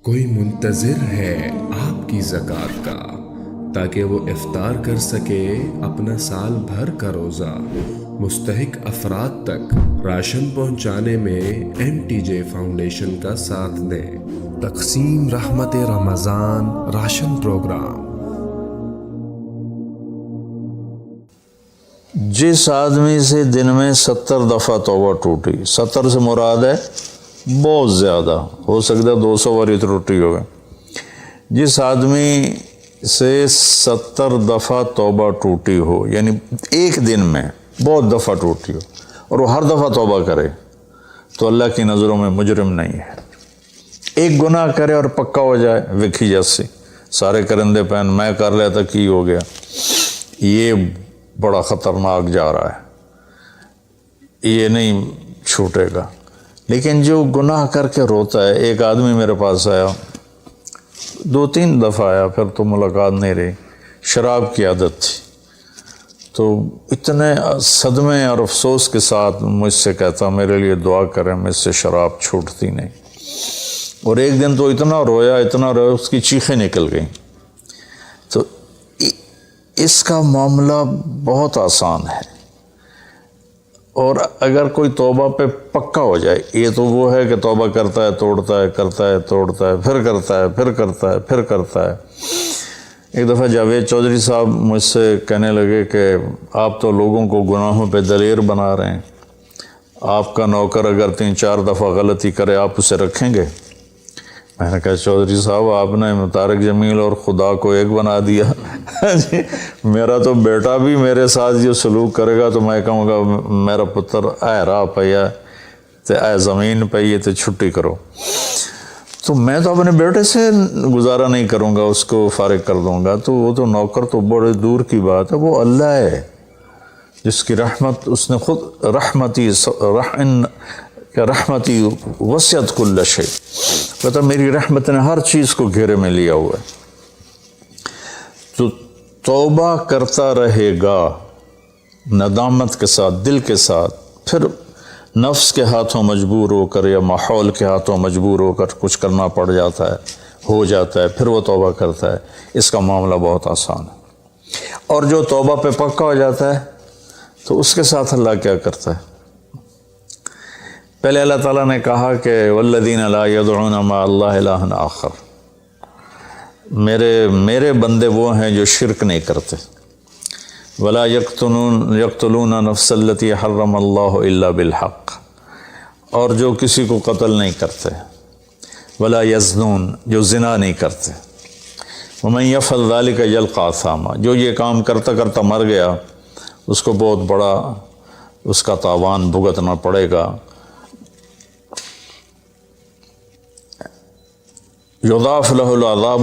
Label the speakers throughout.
Speaker 1: کوئی منتظر ہے آپ کی زکوٰۃ کا تاکہ وہ افطار کر سکے اپنا سال بھر کا روزہ۔ مستحق افراد تک راشن پہنچانے میں MTJ فاؤنڈیشن کا ساتھ دیں۔ تقسیم رحمت رمضان راشن پروگرام۔
Speaker 2: جس آدمی سے دن میں 70 دفعہ توبہ ٹوٹی، 70 سے مراد ہے بہت زیادہ، ہو سکتا ہے 200 باری ٹوٹی ہوگا۔ جس آدمی سے 70 دفعہ توبہ ٹوٹی ہو، یعنی ایک دن میں بہت دفعہ ٹوٹی ہو اور وہ ہر دفعہ توبہ کرے، تو اللہ کی نظروں میں مجرم نہیں ہے۔ ایک گناہ کرے اور پکا ہو جائے، وکھی جیسی سارے کرندے پہن میں کر لیا تھا کی ہو گیا، یہ بڑا خطرناک جا رہا ہے، یہ نہیں چھوٹے گا۔ لیکن جو گناہ کر کے روتا ہے، ایک آدمی میرے پاس آیا، 2-3 دفعہ آیا، پھر تو ملاقات نہیں رہی، شراب کی عادت تھی، تو اتنے صدمے اور افسوس کے ساتھ مجھ سے کہتا میرے لیے دعا کریں، مجھ سے شراب چھوٹتی نہیں۔ اور ایک دن تو اتنا رویا اس کی چیخیں نکل گئیں۔ تو اس کا معاملہ بہت آسان ہے، اور اگر کوئی توبہ پہ پکا ہو جائے، یہ تو وہ ہے کہ توبہ کرتا ہے توڑتا ہے، کرتا ہے توڑتا ہے، پھر کرتا ہے، پھر کرتا ہے، پھر کرتا ہے۔ ایک دفعہ جاوید چودھری صاحب مجھ سے کہنے لگے کہ آپ تو لوگوں کو گناہوں پہ دلیر بنا رہے ہیں، آپ کا نوکر اگر 3-4 دفعہ غلطی کرے آپ اسے رکھیں گے؟ میں نے کہا چودھری صاحب آپ نے طارق جمیل اور خدا کو ایک بنا دیا۔ میرا تو بیٹا بھی میرے ساتھ جو سلوک کرے گا تو میں کہوں گا میرا پتر اے راہ پیا تے اے زمین پئی تے چھٹی کرو۔ تو میں تو اپنے بیٹے سے گزارا نہیں کروں گا، اس کو فارغ کر دوں گا، تو وہ تو نوکر تو بڑے دور کی بات ہے، وہ اللہ ہے جس کی رحمت اس نے خود رحمتی وسعت کل شیء، کہتا میری رحمت نے ہر چیز کو گھیرے میں لیا ہوا ہے۔ تو توبہ کرتا رہے گا ندامت کے ساتھ، دل کے ساتھ، پھر نفس کے ہاتھوں مجبور ہو کر یا ماحول کے ہاتھوں مجبور ہو کر کچھ کرنا پڑ جاتا ہے، ہو جاتا ہے، پھر وہ توبہ کرتا ہے۔ اس کا معاملہ بہت آسان ہے۔ اور جو توبہ پہ پکا ہو جاتا ہے تو اس کے ساتھ اللہ کیا کرتا ہے؟ پہلے اللہ تعالیٰ نے کہا کہ والذین لا یدعون مع اللہ الہ آخر، میرے بندے وہ ہیں جو شرک نہیں کرتے۔ ولا یقتلون نفس التی حرم اللہ الا بالحق، اور جو کسی کو قتل نہیں کرتے۔ ولا یزنون، جو زنا نہیں کرتے۔ ومن یفعل ذلک یلقی اثاما، جو یہ کام کرتا کرتا مر گیا اس کو بہت بڑا اس کا تاوان بھگتنا پڑے گا۔ یضاعف لہ العذاب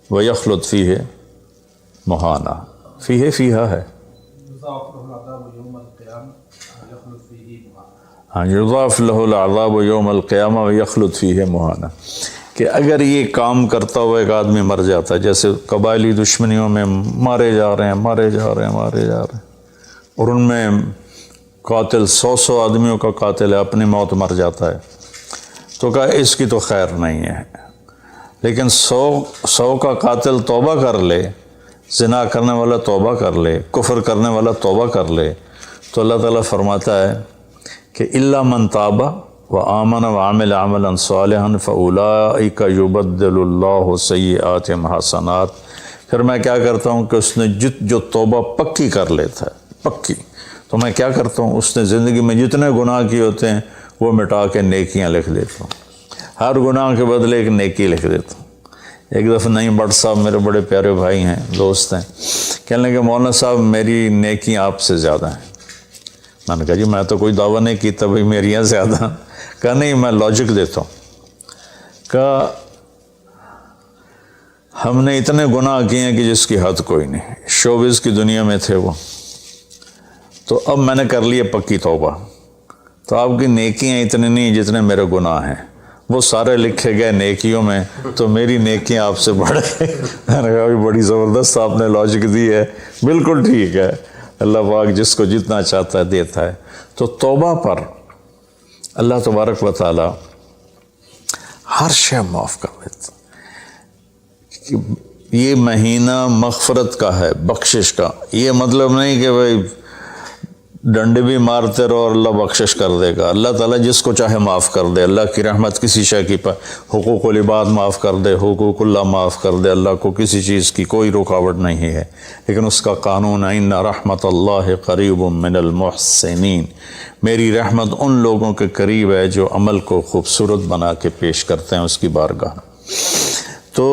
Speaker 2: ویخلد فیہ مہانا، فیہا ہے، ہاں، یضاعف لہ العذاب یوم القیامہ ویخلد فیہ مہانا، کہ اگر یہ کام کرتا ہوا ایک آدمی مر جاتا ہے، جیسے قبائلی دشمنیوں میں مارے جا رہے ہیں، اور ان میں قاتل 100 آدمیوں کا قاتل ہے، اپنی موت مر جاتا ہے، تو کہا اس کی تو خیر نہیں ہے۔ لیکن 100 کا قاتل توبہ کر لے، زنا کرنے والا توبہ کر لے، کفر کرنے والا توبہ کر لے، تو اللہ تعالیٰ فرماتا ہے کہ الا من تاب وآمن وعمل عملا صالحا فاولئک یبدل اللہ سیئاتہم حسنات۔ پھر میں کیا کرتا ہوں کہ اس نے جو توبہ پکی کر لیتا ہے، پکی، تو میں کیا کرتا ہوں اس نے زندگی میں جتنے گناہ کیے ہوتے ہیں وہ مٹا کے نیکیاں لکھ دیتا ہوں، ہر گناہ کے بدلے ایک نیکی لکھ دیتا ہوں۔ ایک دفعہ نعیم بٹ صاحب میرے بڑے پیارے بھائی ہیں، دوست ہیں، کہنے لگے مولانا صاحب میری نیکیاں آپ سے زیادہ ہیں۔ میں نے کہا جی میں تو کوئی دعویٰ نہیں کیتا بھائی میریاں زیادہ، کہا نہیں میں لاجک دیتا ہوں، کہا ہم نے اتنے گناہ کیے ہیں کہ جس کی حد کوئی نہیں، شوبز کی دنیا میں تھے وہ، تو اب میں نے کر لیے پکی توبہ، تو آپ کی نیکیاں اتنے نہیں جتنے میرے گناہ ہیں، وہ سارے لکھے گئے نیکیوں میں، تو میری نیکیاں آپ سے بڑھ گئی۔ میں نے کہا بڑی زبردست آپ نے لاجک دی ہے، بالکل ٹھیک ہے، اللہ پاک جس کو جتنا چاہتا ہے دیتا ہے۔ تو توبہ پر اللہ تبارک و تعالی ہر شے معاف کر دیتا. یہ مہینہ مغفرت کا ہے، بخشش کا. یہ مطلب نہیں کہ بھائی ڈنڈے بھی مارتے رہو اور اللہ بخشش کر دے گا. اللہ تعالیٰ جس کو چاہے معاف کر دے. اللہ کی رحمت کسی شے کی حقوق العباد معاف کر دے، حقوق اللہ معاف کر دے. اللہ کو کسی چیز کی کوئی رکاوٹ نہیں ہے. لیکن اس کا قانون ہے ان رحمت اللہ قریب من المحسنین. میری رحمت ان لوگوں کے قریب ہے جو عمل کو خوبصورت بنا کے پیش کرتے ہیں اس کی بارگاہ. تو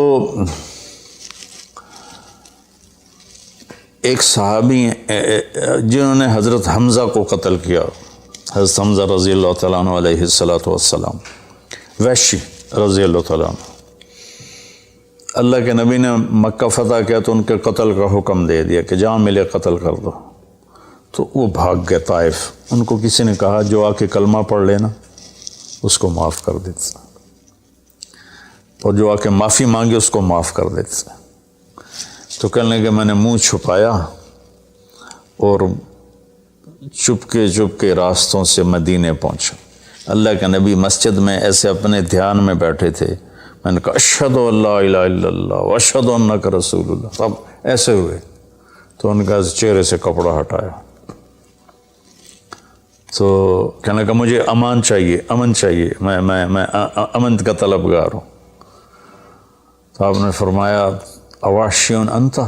Speaker 2: ایک صحابی جنہوں نے حضرت حمزہ کو قتل کیا، حضرت حمزہ رضی اللہ تعالیٰ عنہ علیہ السلام، وحشی رضی اللہ تعالیٰ عنہ. اللہ کے نبی نے مکہ فتح کیا تو ان کے قتل کا حکم دے دیا کہ جہاں ملے قتل کر دو. تو وہ بھاگ گئے طائف. ان کو کسی نے کہا جو آ کے کلمہ پڑھ لینا اس کو معاف کر دیتے، اور جو آ کے معافی مانگے اس کو معاف کر دیتے. تو کہنے لگے میں نے منہ چھپایا اور چپ کے راستوں سے مدینے پہنچا. اللہ کے نبی مسجد میں ایسے اپنے دھیان میں بیٹھے تھے. میں نے کہا اشہد ان لا الہ الا اللہ واشہد انک رسول اللہ. سب ایسے ہوئے. تو ان کا چہرے سے کپڑا ہٹایا. تو کہنے لگا مجھے امن چاہیے، میں امن کا طلبگار ہوں. تو آپ نے فرمایا اواشیون انتا،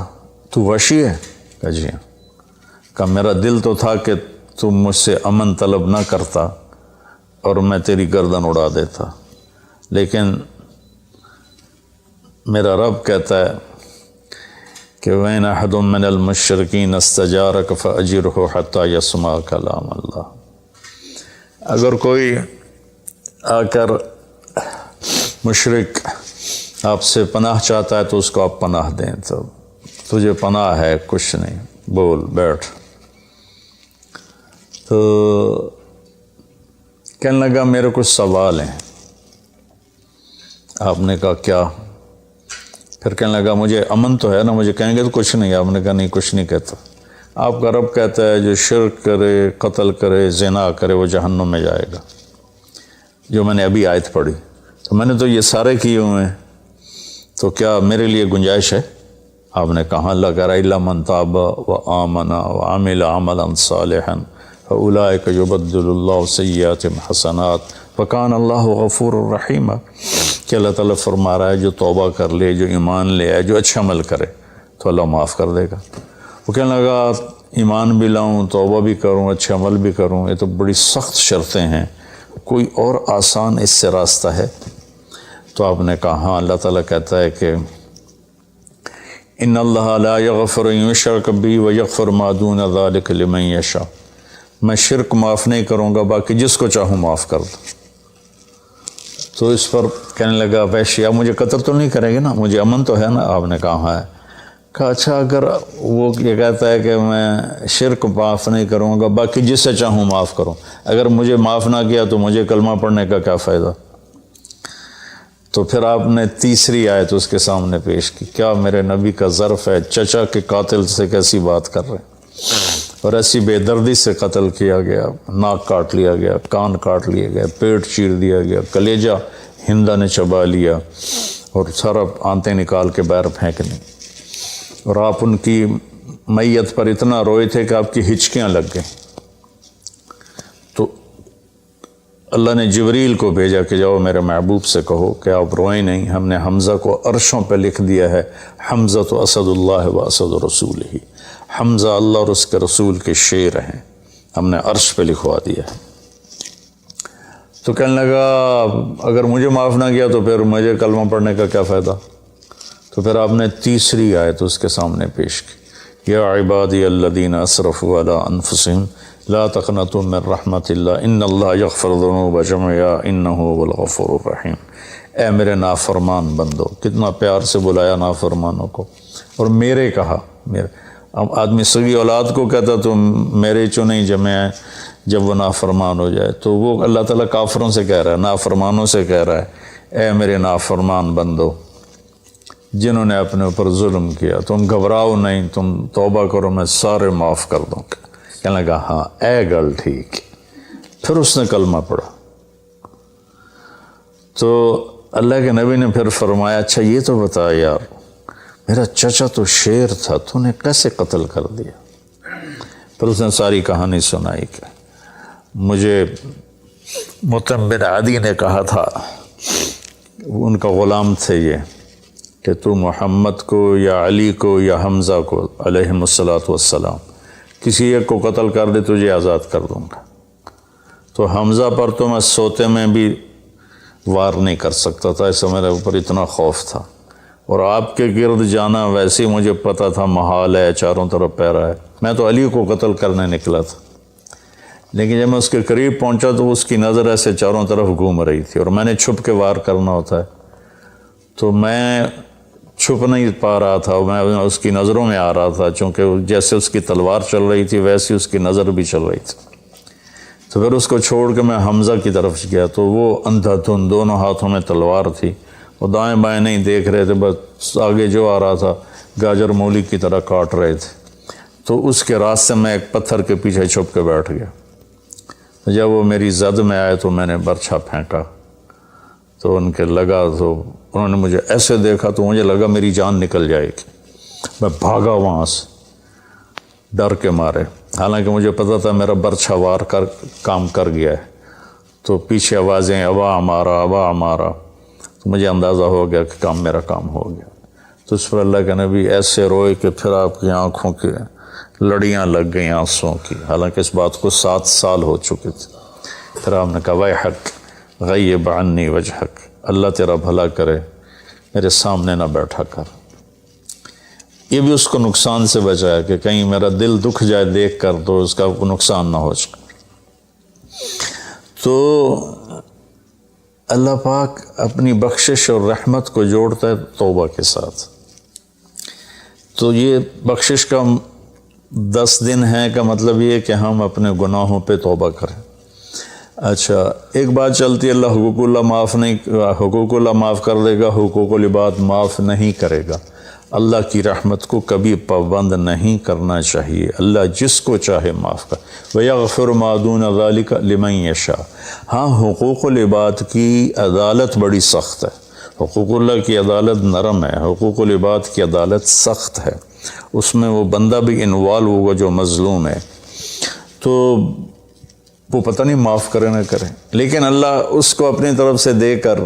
Speaker 2: تو وحشی ہے؟ کہا جی ہاں. کہا میرا دل تو تھا کہ تم مجھ سے امن طلب نہ کرتا اور میں تیری گردن اڑا دیتا، لیکن میرا رب کہتا ہے کہ وَإِنْ أَحَدٌ مِّنَ الْمُشْرِكِينَ اسْتَجَارَكَ فَأَجِرْهُ حَتَّى يَسْمَعَ كَلَامَ اللَّهِ. اگر کوئی آ کر مشرک آپ سے پناہ چاہتا ہے تو اس کو آپ پناہ دیں. تو تجھے پناہ ہے، کچھ نہیں، بول بیٹھ. تو کہنے لگا میرے کچھ سوال ہیں. آپ نے کہا کیا؟ پھر کہنے لگا مجھے امن تو ہے نا، مجھے کہیں گے تو کچھ نہیں. آپ نے کہا نہیں کچھ نہیں کہتا. آپ کا رب کہتا ہے جو شرک کرے، قتل کرے، زنا کرے وہ جہنم میں جائے گا، جو میں نے ابھی آیت پڑھی. تو میں نے تو یہ سارے کیے ہوئے ہیں، تو کیا میرے لیے گنجائش ہے؟ آپ نے کہا اللہ کہہ رہا الا من تاب وآمن وعمل عملا صالحا فاولئک یبدل اللہ سیئاتہم حسنات وکان اللہ غفور الرحیم. کہ اللہ تعالیٰ فرما رہا ہے جو توبہ کر لے، جو ایمان لے آئے، جو اچھا عمل کرے تو اللہ معاف کر دے گا. وہ کہنے لگا ایمان بھی لاؤں، توبہ بھی کروں، اچھا عمل بھی کروں، یہ تو بڑی سخت شرطیں ہیں، کوئی اور آسان اس سے راستہ ہے؟ تو آپ نے کہا ہاں، اللہ تعالیٰ کہتا ہے کہ ان اللہ لا یغفر ان یشرک بہ ویغفر ما دون ذلک لمن یشاء. میں شرک معاف نہیں کروں گا، باقی جس کو چاہوں معاف کر دوں. تو اس پر کہنے لگا وحشی آپ مجھے قتل تو نہیں کریں گے نا، مجھے امن تو ہے نا؟ آپ نے کہا ہے. کہا اچھا اگر وہ یہ کہتا ہے کہ میں شرک معاف نہیں کروں گا، باقی جس سے چاہوں معاف کروں، اگر مجھے معاف نہ کیا تو مجھے کلمہ پڑھنے کا کیا فائدہ؟ تو پھر آپ نے تیسری آیت اس کے سامنے پیش کی. کیا میرے نبی کا ظرف ہے، چچا کے قاتل سے کیسی بات کر رہے ہیں، اور ایسی بے دردی سے قتل کیا گیا، ناک کاٹ لیا گیا، کان کاٹ لیے گئے، پیٹ چیر دیا گیا، کلیجہ ہندا نے چبا لیا اور سارا آنتیں نکال کے باہر پھینک دیں. اور آپ ان کی میت پر اتنا روئے تھے کہ آپ کی ہچکیاں لگ گئیں. تو اللہ نے جبریل کو بھیجا کہ جاؤ میرے محبوب سے کہو کہ آپ روئیں نہیں، ہم نے حمزہ کو عرشوں پہ لکھ دیا ہے، حمزہ تو اسد اللہ و اسد رسول ہی. حمزہ اللہ اور اس کے رسول کے شیر ہیں، ہم نے عرش پہ لکھوا دیا ہے. تو کہنے لگا اگر مجھے معاف نہ کیا تو پھر مجھے کلمہ پڑھنے کا کیا فائدہ؟ تو پھر آپ نے تیسری آیت اس کے سامنے پیش کی. یا عبادی الذین اسرفوا علی انفسہم لا تقنطوا من رحمت اللہ ان اللہ یغفر الذنوب جميعا انہ هو الغفور الرحیم. اے میرے نافرمان بندو، کتنا پیار سے بلایا نافرمانوں کو، اور میرے کہا. میرے آدمی سگی اولاد کو کہتا تو میرے چو نہیں جمع ہے جب وہ نافرمان ہو جائے، تو وہ اللہ تعالیٰ کافروں سے کہہ رہا ہے، نافرمانوں سے کہہ رہا ہے اے میرے نافرمان بندو جنہوں نے اپنے اوپر ظلم کیا، تم گھبراؤ نہیں، تم توبہ کرو، میں سارے معاف کر دوں گا. کہنے لگا ہاں اے گل ٹھیک. پھر اس نے کلمہ پڑھا. تو اللہ کے نبی نے پھر فرمایا اچھا یہ تو بتا یار میرا چچا تو شیر تھا تو نے کیسے قتل کر دیا؟ پھر اس نے ساری کہانی سنائی کہ مجھے مطعم بن عدی نے کہا تھا، ان کا غلام تھے یہ، کہ تو محمد کو یا علی کو یا حمزہ کو علیہم الصلاۃ والسلام کسی ایک کو قتل کر دے تجھے آزاد کر دوں گا۔ تو حمزہ پر تو میں سوتے میں بھی وار نہیں کر سکتا تھا، ایسا میرے اوپر اتنا خوف تھا، اور آپ کے گرد جانا ویسے ہی مجھے پتہ تھا محال ہے، چاروں طرف پیرا ہے، میں تو علی کو قتل کرنے نکلا تھا، لیکن جب میں اس کے قریب پہنچا تو اس کی نظر ایسے چاروں طرف گھوم رہی تھی اور میں نے چھپ کے وار کرنا ہوتا ہے، تو میں چھپ نہیں پا رہا تھا، میں اس کی نظروں میں آ رہا تھا، چونکہ جیسے اس کی تلوار چل رہی تھی ویسے اس کی نظر بھی چل رہی تھی۔ تو پھر اس کو چھوڑ کے میں حمزہ کی طرف گیا تو وہ اندھا دھند، دونوں ہاتھوں میں تلوار تھی، وہ دائیں بائیں نہیں دیکھ رہے تھے، بس آگے جو آ رہا تھا گاجر مولی کی طرح کاٹ رہے تھے۔ تو اس کے راستے میں ایک پتھر کے پیچھے چھپ کے بیٹھ گیا۔ جب وہ میری زد میں آئے تو میں نے برچھا پھینکا تو ان کے لگا، تو انہوں نے مجھے ایسے دیکھا تو مجھے لگا میری جان نکل جائے گی، میں بھاگا وہاں سے ڈر کے مارے، حالانکہ مجھے پتہ تھا میرا برچھا وار کر کام کر گیا ہے۔ تو پیچھے آوازیں ابا ہمارا ابا ہمارا، تو مجھے اندازہ ہو گیا کہ میرا کام ہو گیا۔ تو اس پر اللہ کے نبی ایسے روئے کہ پھر آپ کی آنکھوں کی لڑیاں لگ گئیں آنسوں کی، حالانکہ اس بات کو 7 سال ہو چکے تھے۔ پھر آپ نے کہا ویحک غیب عنی وجہک، اللہ تیرا بھلا کرے میرے سامنے نہ بیٹھا کر۔ یہ بھی اس کو نقصان سے بچایا کہ کہیں میرا دل دکھ جائے دیکھ کر تو اس کا نقصان نہ ہو جائے۔ تو اللہ پاک اپنی بخشش اور رحمت کو جوڑتا ہے توبہ کے ساتھ۔ تو یہ بخشش کا 10 دن ہے کا مطلب یہ ہے کہ ہم اپنے گناہوں پہ توبہ کریں۔ اچھا ایک بات چلتی ہے، اللہ حقوق اللہ معاف کر دے گا، حقوق العباد معاف نہیں کرے گا۔ اللہ کی رحمت کو کبھی پابند نہیں کرنا چاہیے، اللہ جس کو چاہے معاف کر۔ وَيَغْفِرُ مَا دُونَ ذَلِكَ لِمَن يَشَاءُ۔ ہاں حقوق العباد کی عدالت بڑی سخت ہے، حقوق اللہ کی عدالت نرم ہے، حقوق العباد کی عدالت سخت ہے، اس میں وہ بندہ بھی انوالو ہوگا جو مظلوم ہے، تو وہ پتہ نہیں معاف کرے نہ کرے، لیکن اللہ اس کو اپنی طرف سے دے کر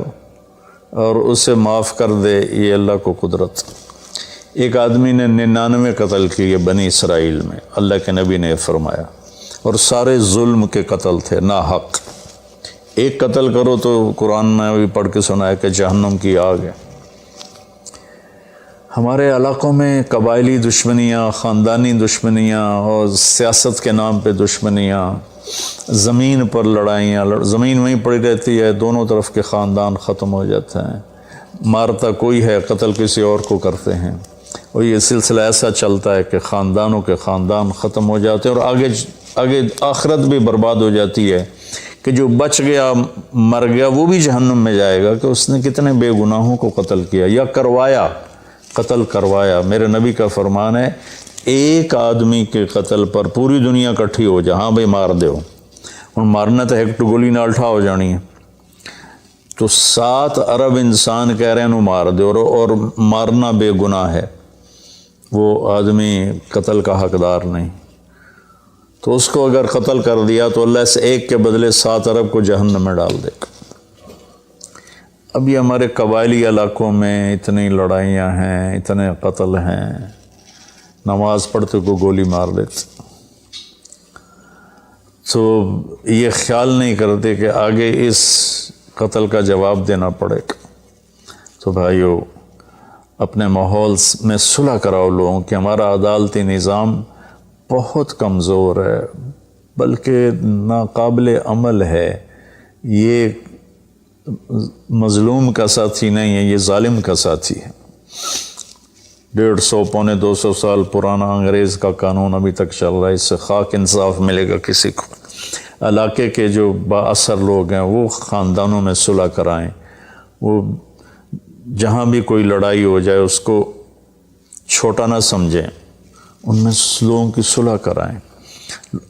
Speaker 2: اور اسے معاف کر دے، یہ اللہ کو قدرت۔ ایک آدمی نے 99 قتل کیے بنی اسرائیل میں، اللہ کے نبی نے فرمایا، اور سارے ظلم کے قتل تھے، نا حق۔ ایک قتل کرو تو قرآن میں بھی پڑھ کے سنایا کہ جہنم کی آگ ہے۔ ہمارے علاقوں میں قبائلی دشمنیاں، خاندانی دشمنیاں اور سیاست کے نام پہ دشمنیاں، زمین پر لڑائیاں، زمین وہیں پڑی رہتی ہے، دونوں طرف کے خاندان ختم ہو جاتے ہیں، مارتا کوئی ہے قتل کسی اور کو کرتے ہیں، اور یہ سلسلہ ایسا چلتا ہے کہ خاندانوں کے خاندان ختم ہو جاتے ہیں، اور آگے آخرت بھی برباد ہو جاتی ہے کہ جو بچ گیا مر گیا وہ بھی جہنم میں جائے گا کہ اس نے کتنے بے گناہوں کو قتل کیا یا قتل کروایا۔ میرے نبی کا فرمان ہے ایک آدمی کے قتل پر پوری دنیا کٹھی ہو جائے، ہاں بھائی مار دو، اور مارنا تو ایک گولی نال ٹھا ہو جانی ہے، تو 7 ارب انسان کہہ رہے ہیں انہوں مار دو، اور مارنا بے گناہ ہے، وہ آدمی قتل کا حقدار نہیں، تو اس کو اگر قتل کر دیا تو اللہ اس ایک کے بدلے 7 ارب کو جہنم میں ڈال دے گا۔ اب یہ ہمارے قبائلی علاقوں میں اتنی لڑائیاں ہیں، اتنے قتل ہیں، نماز پڑھتے کو گولی مار دیتے، تو یہ خیال نہیں کرتے کہ آگے اس قتل کا جواب دینا پڑے گا۔ تو بھائیو اپنے ماحول میں صلح کراؤ لوگوں کہ ہمارا عدالتی نظام بہت کمزور ہے، بلکہ ناقابل عمل ہے، یہ مظلوم کا ساتھی نہیں ہے، یہ ظالم کا ساتھی ہے۔ 150 پونے 200 سال پرانا انگریز کا قانون ابھی تک چل رہا ہے، اس سے خاک انصاف ملے گا کسی کو۔ علاقے کے جو با اثر لوگ ہیں وہ خاندانوں میں صلح کرائیں، وہ جہاں بھی کوئی لڑائی ہو جائے اس کو چھوٹا نہ سمجھیں، ان میں لوگوں کی صلح کرائیں۔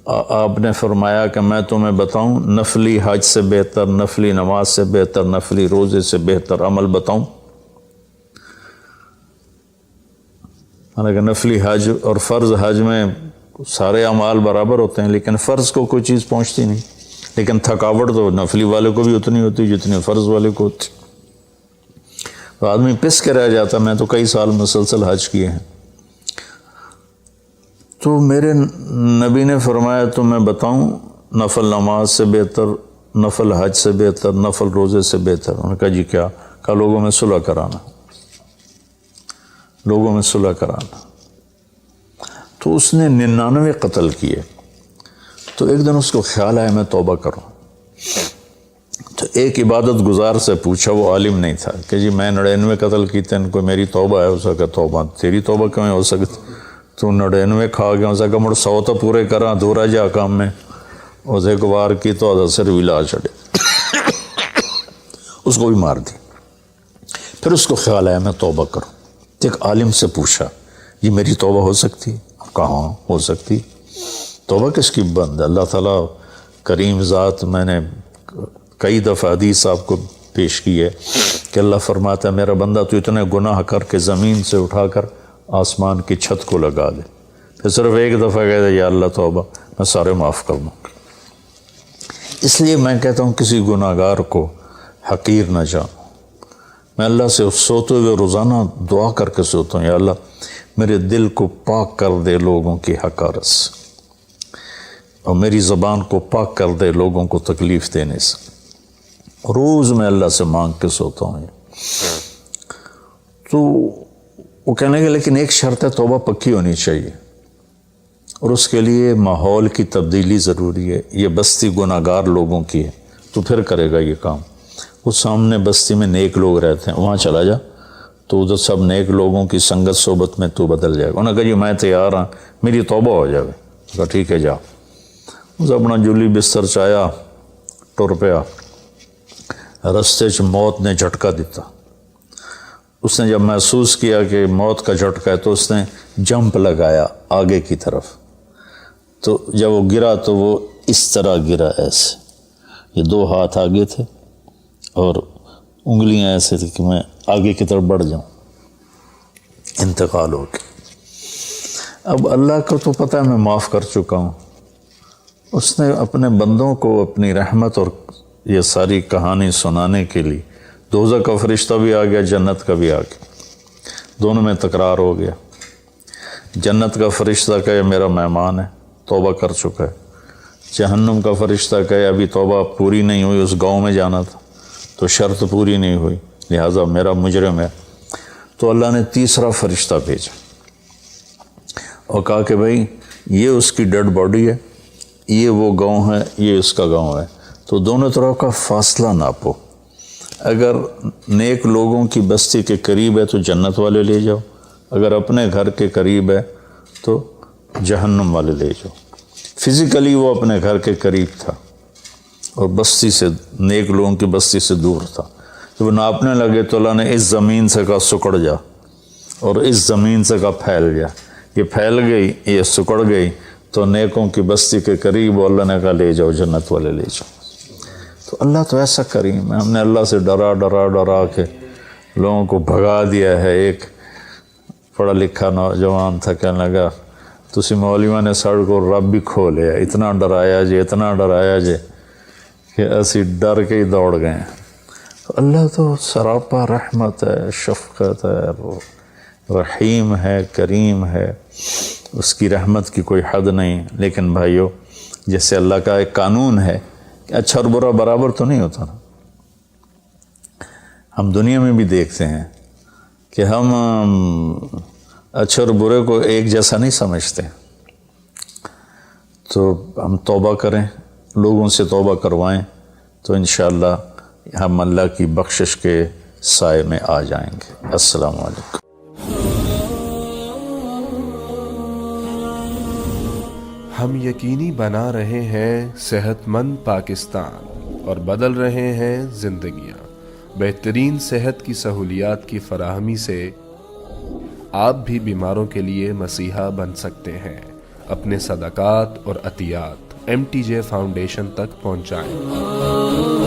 Speaker 2: آپ نے فرمایا کہ میں تمہیں بتاؤں نفلی حج سے بہتر، نفلی نماز سے بہتر، نفلی روزے سے بہتر عمل بتاؤں؟ حالانکہ نفلی حج اور فرض حج میں سارے اعمال برابر ہوتے ہیں، لیکن فرض کو کوئی چیز پہنچتی نہیں، لیکن تھکاوٹ تو نفلی والے کو بھی اتنی ہوتی جتنی فرض والے کو ہوتی۔ تو آدمی پس کے رہ جاتا۔ میں تو کئی سال مسلسل حج کیے ہیں۔ تو میرے نبی نے فرمایا تو میں بتاؤں نفل نماز سے بہتر، نفل حج سے بہتر، نفل روزے سے بہتر؟ انہوں نے کہا جی کیا؟ کہا لوگوں میں صلح کرانا، لوگوں میں صلح کرانا۔ تو اس نے 99 قتل کیے۔ تو ایک دن اس کو خیال آیا میں توبہ کروں۔ تو ایک عبادت گزار سے پوچھا، وہ عالم نہیں تھا، کہ جی میں 99 قتل کیتے ہیں، کوئی میری توبہ ہے؟ اس کا توبہ تیری توبہ کیوں ہو سکتی؟ تو 99 کھا گیا، اس کا مڑ 100 تو پورے کرا دورا جا کام میں، اس ایک وار کی تو اثر بھی لا چڑے، اس کو بھی مار دی۔ پھر اس کو خیال آیا میں توبہ کروں۔ ایک عالم سے پوچھا جی میری توبہ ہو سکتی؟ کہاں ہو سکتی؟ توبہ کس کی بند ہے؟ اللہ تعالیٰ کریم ذات، میں نے کئی دفعہ حدیث آپ کو پیش کی ہے کہ اللہ فرماتا ہے میرا بندہ تو اتنے گناہ کر کے زمین سے اٹھا کر آسمان کی چھت کو لگا دے، پھر صرف ایک دفعہ کہتا یا اللہ توبہ، میں سارے معاف کر دوں گا۔ اس لیے میں کہتا ہوں کسی گناہ گار کو حقیر نہ جانو۔ میں اللہ سے سوتے ہوئے روزانہ دعا کر کے سوتا ہوں، یا اللہ میرے دل کو پاک کر دے لوگوں کی حقارت سے، اور میری زبان کو پاک کر دے لوگوں کو تکلیف دینے سے۔ روز میں اللہ سے مانگ کے سوتا ہوں۔ تو وہ کہنے کہ لیکن ایک شرط ہے، توبہ پکی ہونی چاہیے، اور اس کے لیے ماحول کی تبدیلی ضروری ہے۔ یہ بستی گناہ گار لوگوں کی ہے، تو پھر کرے گا یہ کام۔ وہ سامنے بستی میں نیک لوگ رہتے ہیں، وہاں چلا جا، تو ادھر سب نیک لوگوں کی سنگت صحبت میں تو بدل جائے گا۔ انہوں نے کہا جی میں تیار ہوں، میری توبہ ہو جائے۔ کہا ٹھیک ہے جا۔ اس اپنا جولی بستر چایا، ٹر پیا۔ رستے چ موت نے جھٹکا دیتا۔ اس نے جب محسوس کیا کہ موت کا جھٹکا ہے تو اس نے جمپ لگایا آگے کی طرف۔ تو جب وہ گرا تو وہ اس طرح گرا، ایسے، یہ 2 ہاتھ آگے تھے اور انگلیاں ایسے تھی کہ میں آگے کی طرف بڑھ جاؤں۔ انتقال ہو گیا۔ اب اللہ کو تو پتہ ہے میں معاف کر چکا ہوں، اس نے اپنے بندوں کو اپنی رحمت اور یہ ساری کہانی سنانے کے لیے دوزخ کا فرشتہ بھی آ گیا، جنت کا بھی آ گیا، دونوں میں تکرار ہو گیا۔ جنت کا فرشتہ کہے میرا مہمان ہے، توبہ کر چکا ہے۔ جہنم کا فرشتہ کہے ابھی توبہ پوری نہیں ہوئی، اس گاؤں میں جانا تھا تو شرط پوری نہیں ہوئی، لہٰذا میرا مجرم ہے۔ تو اللہ نے تیسرا فرشتہ بھیجا اور کہا کہ بھائی یہ اس کی ڈیڈ باڈی ہے، یہ وہ گاؤں ہے، یہ اس کا گاؤں ہے، تو دونوں طرف کا فاصلہ ناپو۔ اگر نیک لوگوں کی بستی کے قریب ہے تو جنت والے لے جاؤ، اگر اپنے گھر کے قریب ہے تو جہنم والے لے جاؤ۔ فزیکلی وہ اپنے گھر کے قریب تھا اور بستی سے، نیک لوگوں کی بستی سے دور تھا۔ جب وہ ناپنے لگے تو اللہ نے اس زمین سے کہا سکڑ جا، اور اس زمین سے کہا پھیل جا۔ یہ پھیل گئی، یہ سکڑ گئی، تو نیکوں کی بستی کے قریب اللہ نے کہا لے جاؤ، جنت والے لے جاؤ۔ تو اللہ تو ایسا کریم ہے۔ ہم نے اللہ سے ڈرا ڈرا ڈرا کے لوگوں کو بھگا دیا ہے۔ ایک پڑھا لکھا نوجوان تھا، کہنے لگا تسی مولویوں نے ساڑھ کو رب بھی کھو لیا، اتنا ڈرایا جے، اتنا ڈرایا جے کہ اسی ڈر کے ہی دوڑ گئے ہیں۔ تو اللہ تو سراپا رحمت ہے، شفقت ہے، رحیم ہے، کریم ہے، اس کی رحمت کی کوئی حد نہیں۔ لیکن بھائیو، جیسے اللہ کا ایک قانون ہے کہ اچھا اور برا برابر تو نہیں ہوتا نا۔ ہم دنیا میں بھی دیکھتے ہیں کہ ہم اچھے اور برے کو ایک جیسا نہیں سمجھتے، تو ہم توبہ کریں، لوگوں سے توبہ کروائیں، تو انشاءاللہ ہم اللہ کی بخشش کے سائے میں آ جائیں گے۔ السلام علیکم۔
Speaker 1: ہم یقینی بنا رہے ہیں صحت مند پاکستان اور بدل رہے ہیں زندگیاں۔ بہترین صحت کی سہولیات کی فراہمی سے آپ بھی بیماروں کے لیے مسیحا بن سکتے ہیں۔ اپنے صدقات اور عطیات MTJ فاؤنڈیشن تک پہنچائیں۔